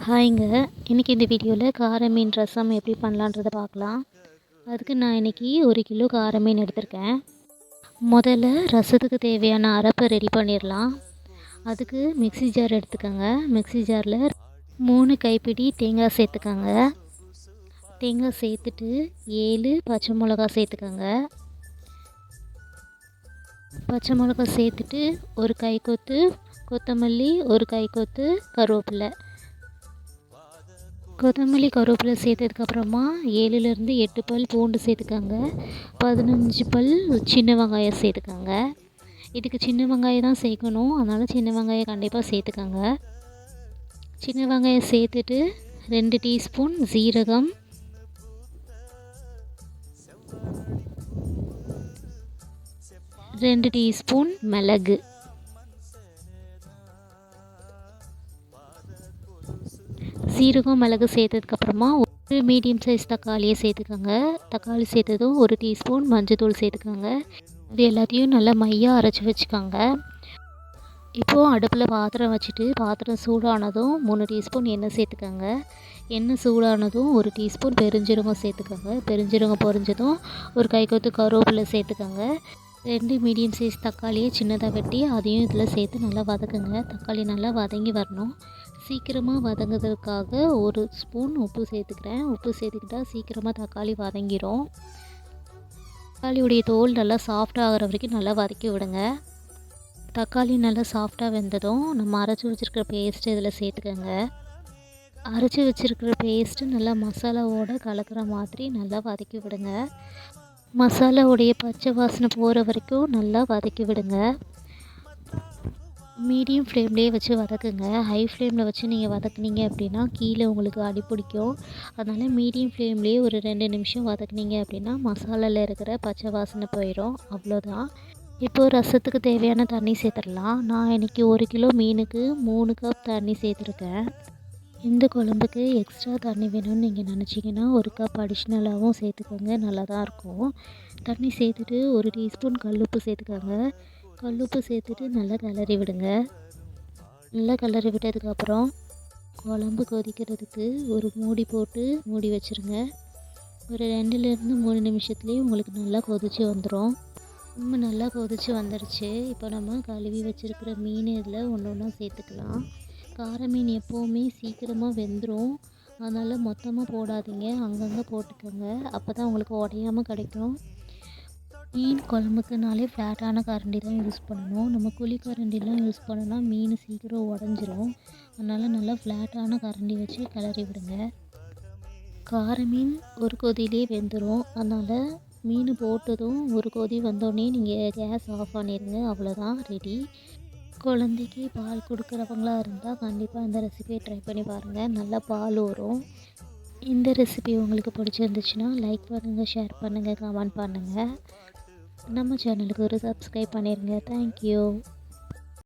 ஹாய்ங்க. இன்றைக்கி இந்த வீடியோவில் கார மீன் ரசம் எப்படி பண்ணலான்றதை பார்க்கலாம். அதுக்கு நான் இன்றைக்கி 1 கிலோ கார மீன் எடுத்திருக்கேன். முதல்ல ரசத்துக்கு தேவையான அரைப்பை ரெடி பண்ணிடலாம். அதுக்கு மிக்ஸி ஜார் எடுத்துக்கோங்க. மிக்ஸி ஜாரில் 3 கைப்பிடி தேங்காய் சேர்த்துக்கோங்க. தேங்காய் சேர்த்துட்டு 7 பச்சை மிளகா சேர்த்துக்கோங்க. பச்சை மிளகா சேர்த்துட்டு ஒரு கைக்கொத்து கொத்தமல்லி, ஒரு கைக்கொத்து கருவேப்பிலை. கொத்தமல்லி கருவேப்பிலை சேர்த்ததுக்கப்புறமா 7லேருந்து 8 பல் பூண்டு சேர்த்துக்கோங்க. 15 பல் சின்ன வெங்காயம் சேர்த்துக்கோங்க. இதுக்கு சின்ன வெங்காயம் தான் சேர்க்கணும், அதனால் சின்ன வெங்காயம் கண்டிப்பாக சேர்த்துக்கோங்க. சின்ன வெங்காயம் சேர்த்துட்டு 2 டீஸ்பூன் சீரகம், 2 டீஸ்பூன் மிளகு, சீரகம் மிளகு சேர்த்ததுக்கப்புறமா ஒரு மீடியம் சைஸ் தக்காளியை சேர்த்துக்கோங்க. தக்காளி சேர்த்ததும் 1 டீஸ்பூன் மஞ்சள்தூள் சேர்த்துக்கோங்க. இது எல்லாத்தையும் நல்லா மையாக அரைச்சி வச்சுக்கோங்க. இப்போது அடுப்பில் பாத்திரம் வச்சுட்டு பாத்திரம் சூடானதும் 3 டீஸ்பூன் எண்ணெய் சேர்த்துக்கோங்க. எண்ணெய் சூடானதும் 1 டீஸ்பூன் பெருஞ்சீரகம் சேர்த்துக்கோங்க. பெருஞ்சீரகம் பொரிஞ்சதும் ஒரு கைக்கொத்து கருவேப்பிலை சேர்த்துக்கோங்க. 2 மீடியம் சைஸ் தக்காளியை சின்னதாக வெட்டி அதையும் இதில் சேர்த்து நல்லா வதக்குங்க. தக்காளி நல்லா வதங்கி வரணும். சீக்கிரமாக வதங்குறதுக்காக 1 ஸ்பூன் உப்பு சேர்த்துக்கிறேன். உப்பு சேர்த்துக்கிட்டால் சீக்கிரமாக தக்காளி வதங்கிடும். தக்காளியுடைய தோல் நல்லா சாஃப்டாகிற வரைக்கும் நல்லா வதக்கி விடுங்க. தக்காளி நல்லா சாஃப்டாக வெந்ததும் நம்ம அரைச்சி வச்சுருக்கிற பேஸ்ட்டு இதில் சேர்த்துக்கோங்க. அரைச்சி வச்சுருக்கிற பேஸ்ட்டு நல்லா மசாலாவோடு கலக்கிற மாதிரி நல்லா வதக்கி விடுங்க. மசாலாவுடைய பச்சை வாசனை போகிற வரைக்கும் நல்லா வதக்கி விடுங்க. மீடியம் ஃப்ளேம்லேயே வச்சு வதக்குங்க. ஹை ஃப்ளேமில் வச்சு நீங்கள் வதக்குனீங்க அப்படின்னா கீழே உங்களுக்கு அடி பிடிக்கும். அதனால் மீடியம் ஃப்ளேம்லேயே ஒரு 2 நிமிஷம் வதக்குனீங்க அப்படின்னா மசாலாவில் இருக்கிற பச்சை வாசனை போயிடும். அவ்வளோதான். இப்போது ரசத்துக்கு தேவையான தண்ணி சேர்த்துடலாம். நான் இன்றைக்கி 1 கிலோ மீனுக்கு 3 கப் தண்ணி சேர்த்துருக்கேன். இந்த குழம்புக்கு எக்ஸ்ட்ரா தண்ணி வேணும்னு நீங்கள் நினச்சிங்கன்னா 1 கப் அடிஷ்னலாகவும் சேர்த்துக்கோங்க, நல்லா தான் இருக்கும். தண்ணி சேர்த்துட்டு 1 டீஸ்பூன் கல்லுப்பு சேர்த்துக்கோங்க. கல்லுப்பு சேர்த்துட்டு நல்லா கிளறி விடுங்க. நல்லா கிளறி விட்டதுக்கப்புறம் குழம்பு கொதிக்கிறதுக்கு ஒரு மூடி போட்டு மூடி வச்சுருங்க. ஒரு 2லேருந்து 3 நிமிஷத்துலேயே உங்களுக்கு நல்லா கொதித்து வந்துடும். ரொம்ப நல்லா கொதித்து வந்துடுச்சு. இப்போ நம்ம கழுவி வச்சுருக்கிற மீன் இதில் ஒன்று ஒன்றா சேர்த்துக்கலாம். கார மீன் எப்போவுமே சீக்கிரமாக வெந்துடும், அதனால் மொத்தமாக போடாதீங்க, அங்கங்கே போட்டுக்கோங்க. அப்போ தான் உங்களுக்கு உடையாமல் கிடைக்கும். மீன் குழம்புக்குனாலே ஃப்ளாட்டான கரண்டி தான் யூஸ் பண்ணணும். நம்ம குழி கரண்டிலாம் யூஸ் பண்ணோன்னா மீன் சீக்கிரம் உடஞ்சிரும். அதனால் நல்லா ஃப்ளாட்டான கரண்டி வச்சு கிளறி விடுங்க. கார மீன் ஒரு கொதியிலே வெந்துடும். அதனால் மீன் போட்டதும் ஒரு கொதி வந்தோடனே நீங்கள் கேஸ் ஆஃப் பண்ணிடுங்க. அவ்வளோதான், ரெடி. குழந்தைக்கு பால் கொடுக்குறவங்களா இருந்தால் கண்டிப்பாக இந்த ரெசிபியை ட்ரை பண்ணி பாருங்கள். நல்லா பால் வரும். இந்த ரெசிபி உங்களுக்கு பிடிச்சிருந்துச்சுன்னா லைக் பண்ணுங்கள், ஷேர் பண்ணுங்கள், கமெண்ட் பண்ணுங்கள். நம்ம சேனலுக்கு ஒரு சப்ஸ்கிரைப் பண்ணிடுங்க. தேங்க்யூ.